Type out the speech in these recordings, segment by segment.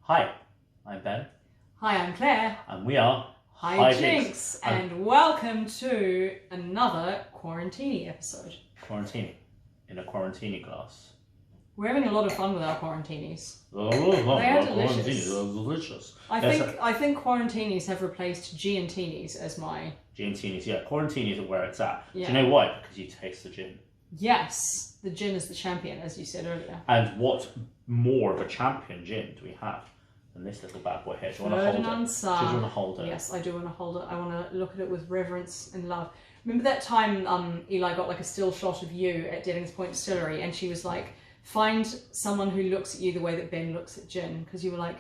Hi, I'm Ben. Hi, I'm Claire. And we are Hi Jinx, and welcome to another Quarantini episode. Quarantini, in a Quarantini glass. We're having a lot of fun with our Quarantinis. Oh, They are delicious. Quarantinis are delicious. I think Quarantinis have replaced Giantinis as my... Giantinis, yeah. Quarantinis are where it's at. Yeah. Do you know why? Because you taste the gin. Yes, the gin is the champion, as you said earlier. And what more of a champion gin do we have than this little bad boy here? Do you want to hold it? Ferdinand Saar. Do you want to hold it? Yes, I do want to hold it. I want to look at it with reverence and love. Remember that time Eli got like a still shot of you at Deadings Point Distillery, and she was like, find someone who looks at you the way that Ben looks at gin, because you were like,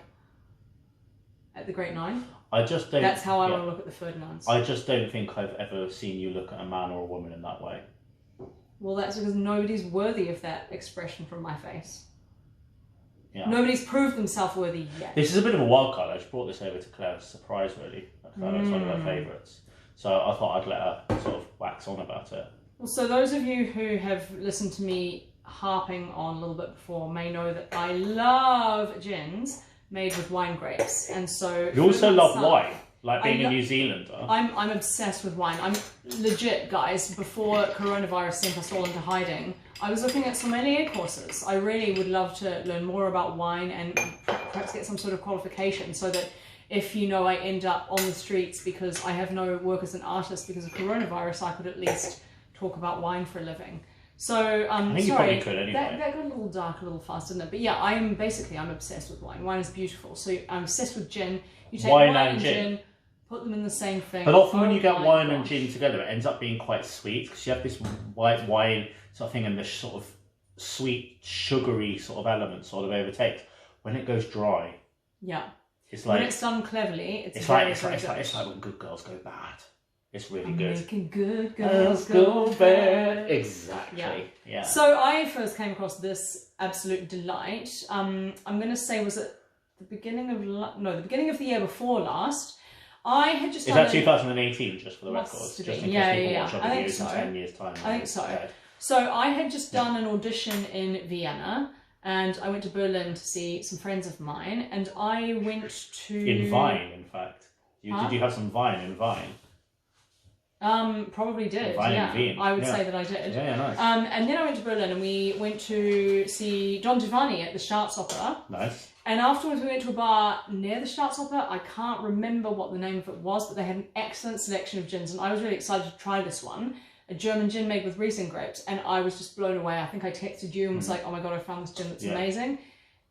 at the Great Nine? I just don't... That's how I want to look at the Ferdinands. I just don't think I've ever seen you look at a man or a woman in that way. Well, that's because nobody's worthy of that expression from my face. Yeah. Nobody's proved themselves worthy yet. This is a bit of a wild card. I just brought this over to Claire as a surprise, really. I know it's one of her favourites. So I thought I'd let her sort of wax on about it. Well, so those of you who have listened to me harping on a little bit before may know that I love gins made with wine grapes. And so... You also love wine, like being a New Zealander. I'm obsessed with wine. I'm legit, guys. Before coronavirus sent us all into hiding, I was looking at sommelier courses. I really would love to learn more about wine and perhaps get some sort of qualification so that if, I end up on the streets because I have no work as an artist because of coronavirus, I could at least talk about wine for a living. So, I think sorry, you probably could anyway. That got a little dark a little fast, didn't it? But yeah, I'm obsessed with wine. Wine is beautiful. So I'm obsessed with gin. You take wine and gin, put them in the same thing. But often when you get wine and gin together, it ends up being quite sweet because you have this white wine sort of thing and this sort of sweet, sugary sort of element sort of overtakes. When it goes dry, yeah, it's like when it's done cleverly, it's like when good girls go bad. It's really good. Making good girls go bad. Exactly. Yeah. So I first came across this absolute delight. I'm going to say was it the beginning of the beginning of the year before last. I had just... Is that 2018, just for the record? Just in case people watch other videos in 10 years' time. I think so. So I had just done an audition in Vienna, and I went to Berlin to see some friends of mine, and I went to... In Vine, in fact. Did you have some wine in Vine? Probably did, yeah. I would say that I did. Yeah, nice. And then I went to Berlin and we went to see Don Giovanni at the Staatsoper. Nice. And afterwards we went to a bar near the Staatsoper. I can't remember what the name of it was, but they had an excellent selection of gins and I was really excited to try this one. A German gin made with Riesling grapes, and I was just blown away. I think I texted you and was like, oh my god, I found this gin that's amazing.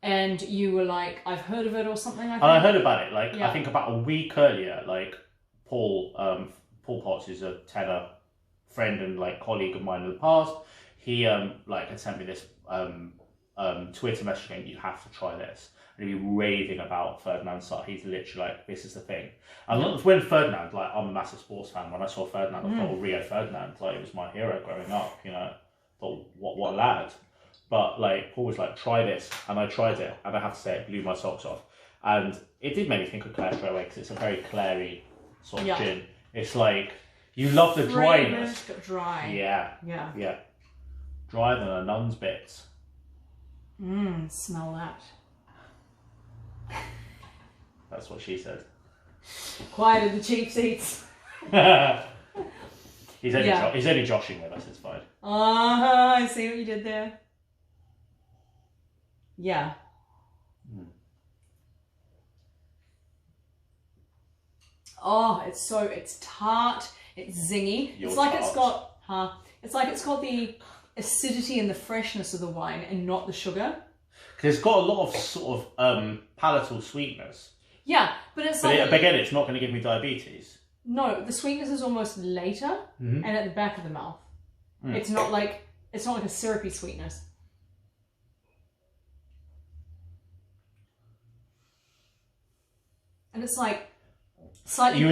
And you were like, I've heard of it or something, I think. And I heard about it, I think about a week earlier, Paul Potts, who's a tenor friend and colleague of mine in the past, he had sent me this Twitter message saying, you have to try this. And he'd be raving about Ferdinand Saar. He's literally this is the thing. And when Ferdinand, I'm a massive sports fan. When I saw Ferdinand, I thought, Rio Ferdinand, he was my hero growing up, thought, what a lad. But Paul was try this, and I tried it, and I have to say it blew my socks off. And it did make me think of Claire straight away, because it's a very clary sort of gin. It's you love the dryness. Dry. Yeah. Drier than a nun's bits. Smell that. That's what she said. Quiet in the cheap seats. He's only joshing with us, it's fine. I see what you did there. Yeah. Oh, it's tart, it's zingy. It's like it's got the acidity and the freshness of the wine and not the sugar. Because it's got a lot of sort of palatal sweetness. Yeah, but it's but again, it's not going to give me diabetes. No, the sweetness is almost later and at the back of the mouth. It's not like a syrupy sweetness. And it's slightly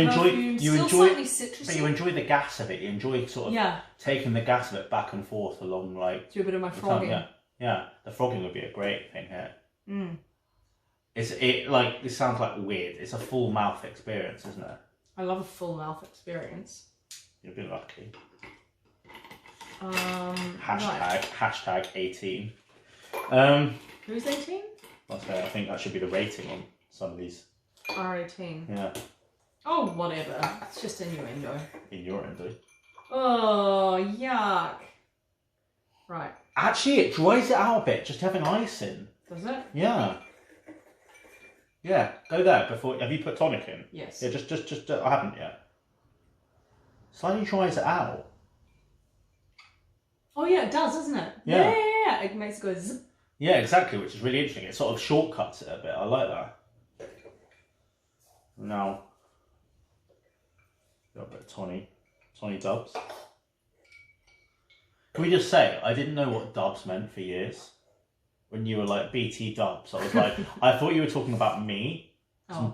perfumed, slightly citrusy. But you enjoy the gas of it. You enjoy sort of taking the gas of it back and forth along do a bit of my frogging. Yeah, the frogging would be a great thing here. It sounds weird. It's a full mouth experience, isn't it? I love a full mouth experience. You'll be lucky. Right. Hashtag 18. Who's 18? Okay, I think that should be the rating on some of these. R18. Yeah. Oh, whatever. It's just innuendo. Innuendo. Oh, yuck. Right. Actually, it dries it out a bit, just having ice in. Does it? Yeah. Yeah, go there before. Have you put tonic in? Yes. Yeah, just. I haven't yet. Slightly dries it out. Oh yeah, it does, doesn't it? Yeah. Yeah. It makes it go zip. Yeah, exactly, which is really interesting. It sort of shortcuts it a bit. I like that. Now, got a bit of Tawny dubs. Can we just say, I didn't know what dubs meant for years. When you were like BT dubs, I was like, I thought you were talking about me.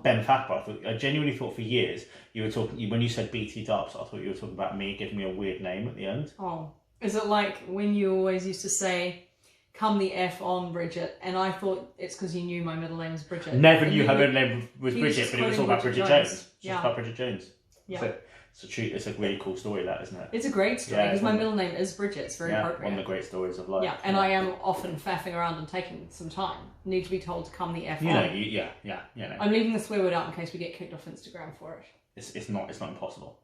Ben Thapper. I genuinely thought for years you were talking, when you said BT dubs, I thought you were talking about me, giving me a weird name at the end. Oh, is it like when you always used to say, "Come the F on, Bridget," and I thought it's because you knew my middle name was Bridget. Never knew her middle name was Bridget, but it was all about Bridget Jones. Yeah. Just about Bridget Jones. Yeah. It's a really cool story, that, isn't it? It's a great story because my middle name is Bridget. It's very appropriate. One of the great stories of life. Yeah, and I am often faffing around and taking some time. Need to be told to come the F on. Yeah. I'm leaving the swear word out in case we get kicked off Instagram for it. It's not impossible.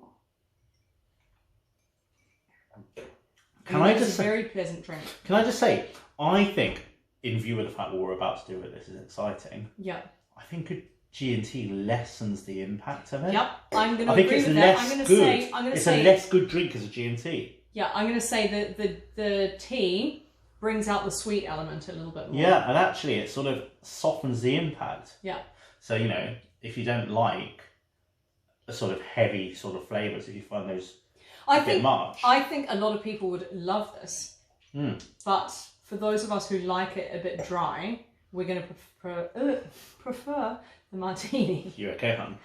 It's a very pleasant drink. Can I just say, I think, in view of the fact what we're about to do with this is exciting. Yeah. I think a G&T lessens the impact of it. Yep, I'm going to agree with that. I'm going to say it's a less good drink as a G&T. Yeah, I'm going to say that the tea brings out the sweet element a little bit more. Yeah, and actually it sort of softens the impact. Yeah. So, if you don't like the sort of heavy sort of flavours, if you find those a bit much. I think a lot of people would love this. But for those of us who like it a bit dry, we're going to prefer the Martini. You okay, hon?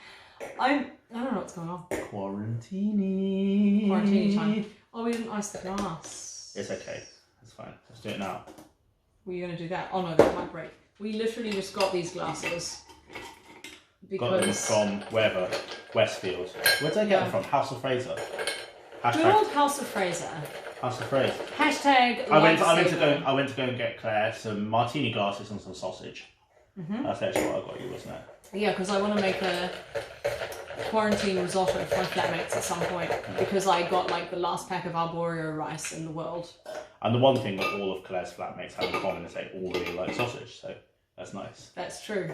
I don't know what's going on. Quarantini. Quarantini time. Oh, we didn't ice the glass. It's okay. It's fine. Let's do it now. Were you going to do that? Oh no, that might break. We literally just got these glasses. Got them from wherever. Westfield. Where did I get them from? House of Fraser. Good old House of Fraser. House of Fraser. Hashtag I went to go and get Claire some martini glasses and some sausage. That's actually what I got you, wasn't it? Yeah, because I want to make a quarantine risotto for my flatmates at some point because I got like the last pack of arborio rice in the world. And the one thing that all of Claire's flatmates have in common is they all really like sausage, so that's nice. That's true.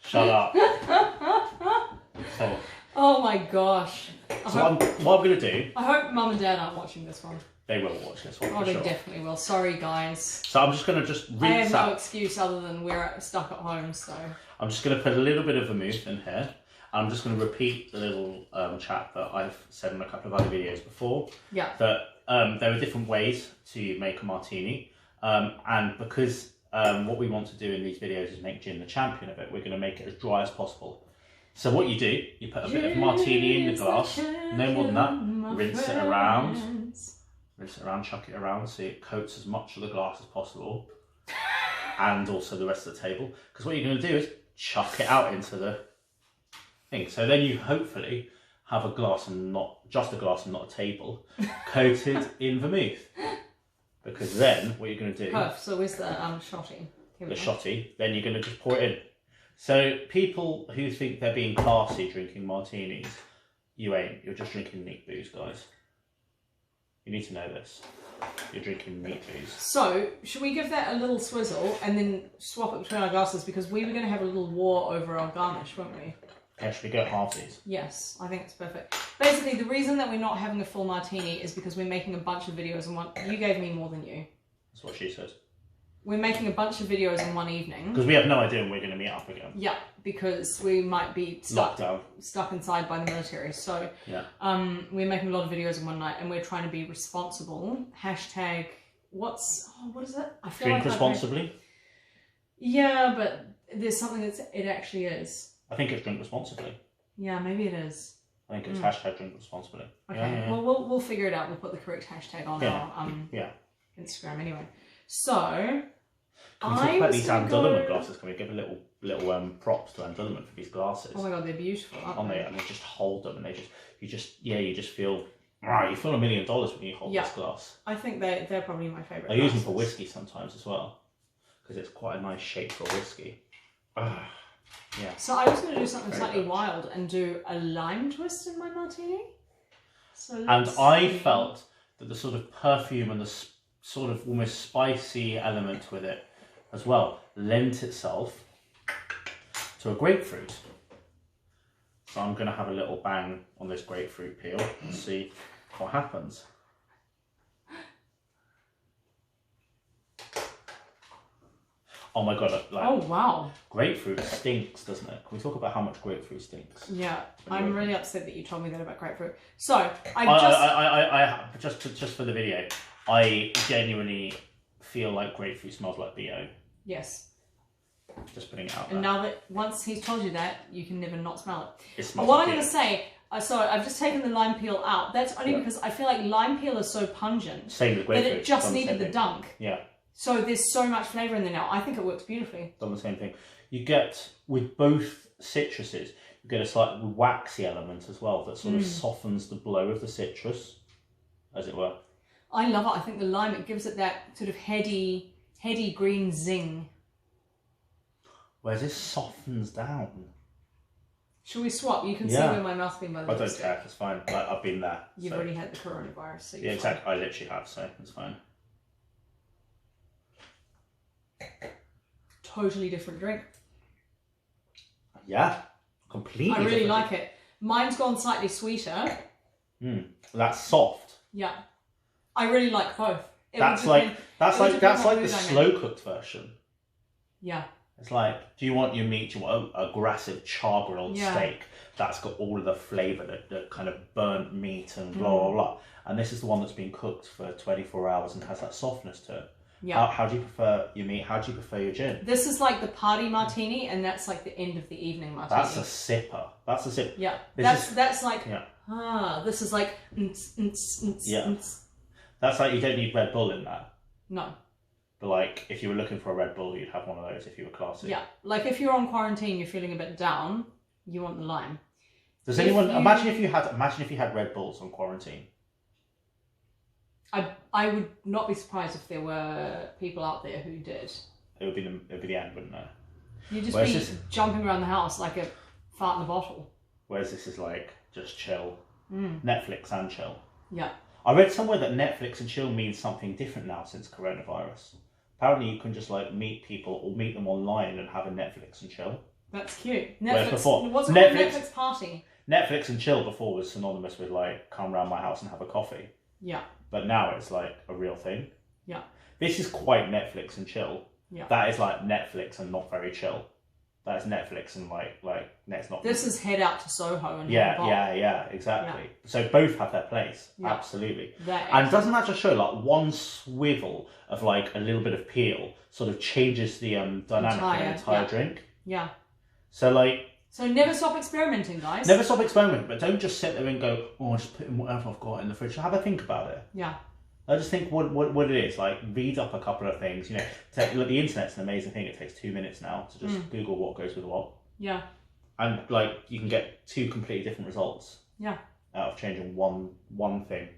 Shut up. Oh my gosh. What I'm going to do... I hope Mum and Dad aren't watching this one. They will watch this one. Oh, they definitely will. Sorry, guys. So I'm just going to rinse I have out. no excuse other than we're stuck at home, so. I'm just going to put a little bit of vermouth in here. I'm just going to repeat the little chat that I've said in a couple of other videos before. Yeah. That there are different ways to make a martini. And because what we want to do in these videos is make gin the champion of it, we're going to make it as dry as possible. So what you do, you put a bit of martini in the glass, no more than that, rinse it around, chuck it around so it coats as much of the glass as possible, and also the rest of the table. Because what you're going to do is chuck it out into the thing. So then you hopefully have a glass and not just a glass and not a table, coated in vermouth. Because then what you're going to do... Perf, so where's the shotty? The shotty, then you're going to just pour it in. So people who think they're being classy drinking martinis, you ain't. You're just drinking neat booze, guys. You need to know this. You're drinking neat booze. So, should we give that a little swizzle and then swap it between our glasses? Because we were going to have a little war over our garnish, weren't we? Yeah, should we go halvesies? Yes, I think it's perfect. Basically, the reason that we're not having a full martini is because we're making a bunch of videos in one... You gave me more than you. That's what she says. We're making a bunch of videos in one evening. Because we have no idea when we're going to meet up again. Yeah, because we might be stuck inside by the military. So yeah. We're making a lot of videos in one night and we're trying to be responsible. Hashtag, what is it? I feel Drink responsibly? Yeah, but there's something it actually is. I think it's drink responsibly. Yeah, maybe it is. I think it's hashtag drink responsibly. Okay, yeah. Well, we'll figure it out. We'll put the correct hashtag on our Instagram anyway. So, can we talk about these Anne glasses? Can we give a little props to Anne for these glasses? Oh my god, they're beautiful, aren't they? And they just hold them, and you just feel you feel $1 million when you hold this glass. I think they're probably my favourite. I use them for whiskey sometimes as well. because it's quite a nice shape for a whiskey. Yeah. So I was going to do something Very slightly much. wild and do a lime twist in my martini. So And let's I see. felt that the sort of perfume and the sort of almost spicy element with it as well lent itself to a grapefruit. So I'm going to have a little bang on this grapefruit peel and see what happens. Oh my god, like, Oh wow. grapefruit stinks, doesn't it? Can we talk about how much grapefruit stinks? Yeah, I'm really upset that you told me that about grapefruit. So I just for the video, I genuinely feel like grapefruit smells like BO. yes. Just putting it out there. And now that once he's told you that, you can never not smell it. It smells What like I'm going BO. to say, so I've just taken the lime peel out. That's only because I feel like lime peel is so pungent Same with that grapefruit. it just Done the needed same the thing. dunk. Yeah, So there's so much flavour in there now. I think it works beautifully. done the same thing. You get, with both citruses, you get a slightly waxy element as well that sort of softens the blow of the citrus, as it were. I love it. I think the lime, it gives it that sort of heady green zing. Whereas this softens down. Shall we swap? You can see Yeah. where my mouth's been by the I don't lipstick. care, it's fine. Like, I've been there. You've so. already had the coronavirus, so Yeah, you're exactly. I literally have, so it's fine. fine. Totally different drink. Yeah, completely. I really different. like it. Mine's gone slightly sweeter. That's soft. Yeah, I really like both. That's like the the slow cooked version. Yeah. It's like, do you want your meat? Do you want a aggressive char grilled Yeah. steak that's got all of the flavour, that kind of burnt meat and blah blah blah? And this is the one that's been cooked for 24 hours and has that softness to it. Yeah. How do you prefer your meat? How do you prefer your gin? This is like the party martini, and that's like the end of the evening martini. That's a sipper. That's a sip. Yeah. This That's like Yeah. this is like Yeah. That's like, you don't need Red Bull in that. No. But like, if you were looking for a Red Bull, you'd have one of those if you were classy. Yeah. Like if you're on quarantine, you're feeling a bit down, you want the lime. Does anyone imagine if you had Red Bulls on quarantine? I would not be surprised if there were people out there who did. It would be the end, wouldn't it? You'd just Whereas be this- jumping around the house like a fart in a bottle. Whereas this is like just chill, Netflix and chill. Yeah. I read somewhere that Netflix and chill means something different now since coronavirus. Apparently, you can just like meet people or meet them online and have a Netflix and chill. That's cute. Whereas Netflix. before, What's it called? Netflix- Netflix party. Netflix and chill before was synonymous with like come round my house and have a coffee, Yeah. but now it's like a real thing. Yeah. This is quite Netflix and chill. Yeah. That is like Netflix and not very chill. That is Netflix and like it's not. This is head out to Soho and Yeah, exactly. So both have their place, Yeah. absolutely. That And doesn't that just show like one swivel of like a little bit of peel sort of changes the dynamic of an entire drink? Yeah. So like, So never stop experimenting, guys. never stop experimenting, but don't just sit there and go, oh, I'll just put in whatever I've got in the fridge. Have a think about it. Yeah. I just think what it is, like read up a couple of things, look, the internet's an amazing thing. It takes 2 minutes now to just Google what goes with what. Yeah. And like you can get two completely different results Yeah. out of changing one thing.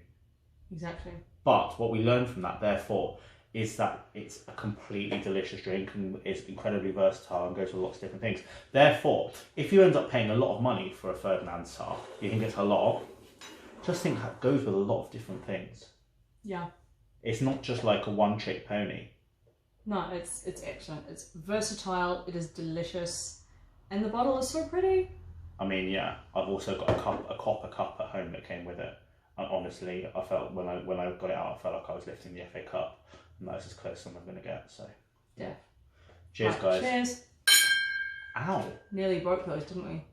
Exactly. But what we learn from that, therefore, is that it's a completely delicious drink and is incredibly versatile and goes with lots of different things. Therefore, if you end up paying a lot of money for a Ferdinand Saar, you think it's a lot. Just think that goes with a lot of different things. Yeah. It's not just like a one-trick pony. No, it's excellent. It's versatile. It is delicious, and the bottle is so pretty. I mean, yeah, I've also got a copper cup at home that came with it. And honestly, I felt when I got it out, I felt like I was lifting the FA Cup, and that's as close as I'm going to get. So, Yeah. cheers, Right, guys. Cheers. Ow! Nearly broke those, didn't we?